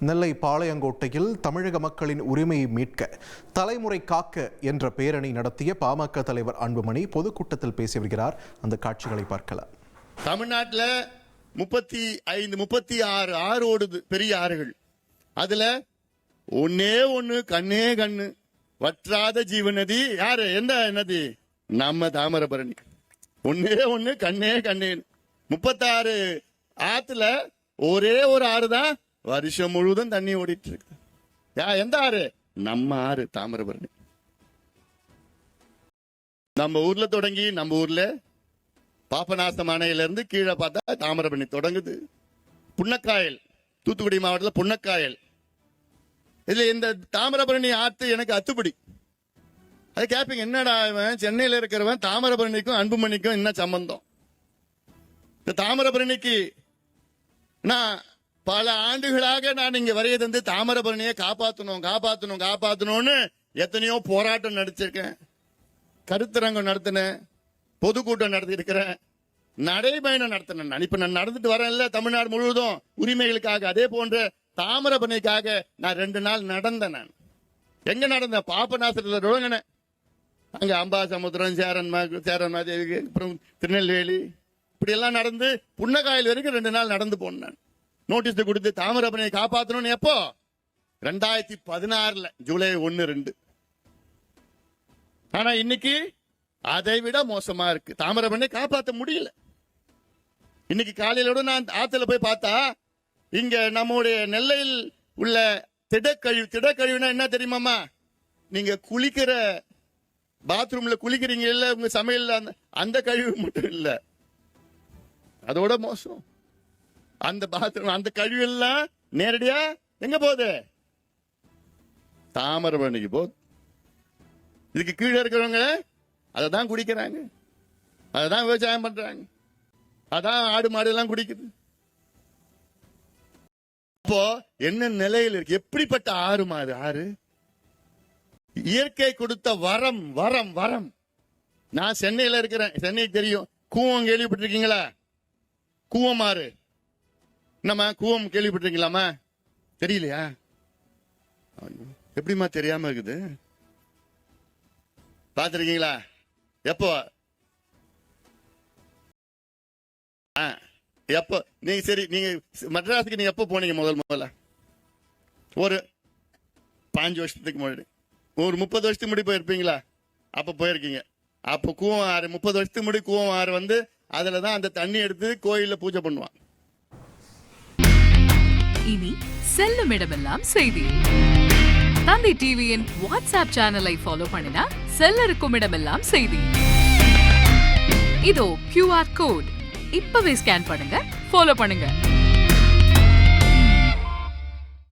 நெல்லை பாளையங்கோட்டையில் தமிழக மக்களின் உரிமையை மீட்க தலைமுறை காக்க என்ற பேரணி நடத்திய பாமக தலைவர் அன்புமணி பொதுக்கூட்டத்தில் பேசி வருகிறார். அந்த காட்சிகளை பார்க்கலாம். தமிழ்நாட்டில் 36 ஆறு ஓடுது, பெரிய ஆறுகள். அதுல ஒண்ணு கண்ணே கண்ணு வற்றாத ஜீவநதி யாரு? எந்த நதி? நம்ம தாமிரபரணி. ஒண்ணு கண்ணே கண்ணே. 36 ஆத்துல ஒரே ஒரு ஆறு தான் வருஷம் முழுவதும் தண்ணி ஓடிட்டு இருக்கு. எந்த ஆறு? நம்ம ஆறு தாமிரபரணி. நம்ம ஊர்ல தொடங்கி நம்ம ஊர்ல பாபநாசம் அணையில இருந்து கீழே பார்த்தா தாமிரபரணி தொடங்குது. புன்னக்காயல், தூத்துக்குடி மாவட்டத்தில் புன்னக்காயல். இதுல இந்த தாமிரபரணி ஆத்து எனக்கு அத்துப்படி. அது கேப்பீங்க, என்னடா இவன் சென்னையில இருக்கிறவன் தாமிரபரணிக்கும் அன்புமணிக்கும் என்ன சம்பந்தம்? இந்த தாமிரபரணிக்கு நான் பல ஆண்டுகளாக நான் இங்க வரைய தந்து தாமிரபரணியை காப்பாற்றணும்னு எத்தனையோ போராட்டம் நடிச்சிருக்கேன், கருத்தரங்கம் நடத்தினேன், பொதுக்கூட்டம் நடத்தி இருக்கிறேன், நடைபயணம் நடத்தினேன். இப்ப நான் நடந்துட்டு வரேன்ல தமிழ்நாடு முழுவதும் உரிமைகளுக்காக. அதே போன்ற தாமிரபரணிக்காக நான் 2 நாள் நடந்தேன். நான் எங்க நடந்தேன்? பாபநாசத்துல தொடங்கினேன். அங்க அம்பாசமுத்திரம், சேரன்மாதேவி, அப்புறம் திருநெல்வேலி, இப்படி எல்லாம் நடந்து புன்னக்காயல் வரைக்கும் 2 நாள் நடந்து போனேன். நோட்டீஸ் கொடுத்து தாமிரபரணியை காப்பாற்றணும்னு. எப்போ? 2016 ஜூலை 1, 2. ஆனா இன்னைக்கு அதை விட மோசமா இருக்கு. தாமிரபரணியை காப்பாற்ற முடியல. இன்னைக்கு காலையிலோட நான் ஆத்துல போய் பார்த்தா இங்க நம்முடைய நெல்லையில் உள்ள திடக்கழிவுனா என்ன தெரியுமாமா? நீங்க குளிக்கிற பாத்ரூம்ல குளிக்கிறீங்க இல்ல, உங்க சமையல் அந்த கழிவு மட்டும் இல்ல, அதோட மோசம். அந்த பாத்ரூம், அந்த கழிவு எல்லாம் நேரடியா எங்க போகுது? தாமிரபரணிக்கு போகுது. இதுக்கு கீழே இருக்கிறவங்க அதை தான் குடிக்கிறாங்க, அதை தான் விவசாயம் பண்றாங்க, அதான் ஆடு மாடு எல்லாம் குடிக்குது. இப்போ என்ன நிலையில் இருக்கு? எப்படிப்பட்ட ஆறுமா அது? ஆறு இயற்கை கொடுத்த வரம் வரம் வரம். நான் சென்னையில இருக்கிறேன், சென்னைக்கு தெரியும். கூவம் கேள்விப்பட்டிருக்கீங்களா? கூவமாறு, நம்ம கூவம் கேள்விப்பட்டிருக்கீங்களாமா? தெரியலையா? எப்படிமா தெரியாம இருக்குது? பாத்திருக்கீங்களா? எப்போ? எப்போ நீங்க சரி, நீங்க மெட்ராஸுக்கு நீங்க எப்போ போனீங்க? முதல்ல ஒரு 5 வருஷத்துக்கு முன்னாடி, ஒரு 30 வருஷத்துக்கு முன்னாடி போயிருப்பீங்களா? அப்ப போயிருக்கீங்க. அப்ப கூவம் ஆறு, 30 வருஷத்துக்கு முன்னாடி கூவம் ஆறு வந்து அதுலதான் அந்த தண்ணி எடுத்து கோயில்ல பூஜை பண்ணுவான். இனி செல்லும் இடமெல்லாம் செய்தி. தந்தை டிவியின் வாட்ஸ்அப் சேனலை ஃபாலோ பண்ணினா செல்ல இருக்கும் இடமெல்லாம் செய்தி. இதோ QR கோட், இப்பவே ஸ்கேன் பண்ணுங்க, ஃபாலோ பண்ணுங்க.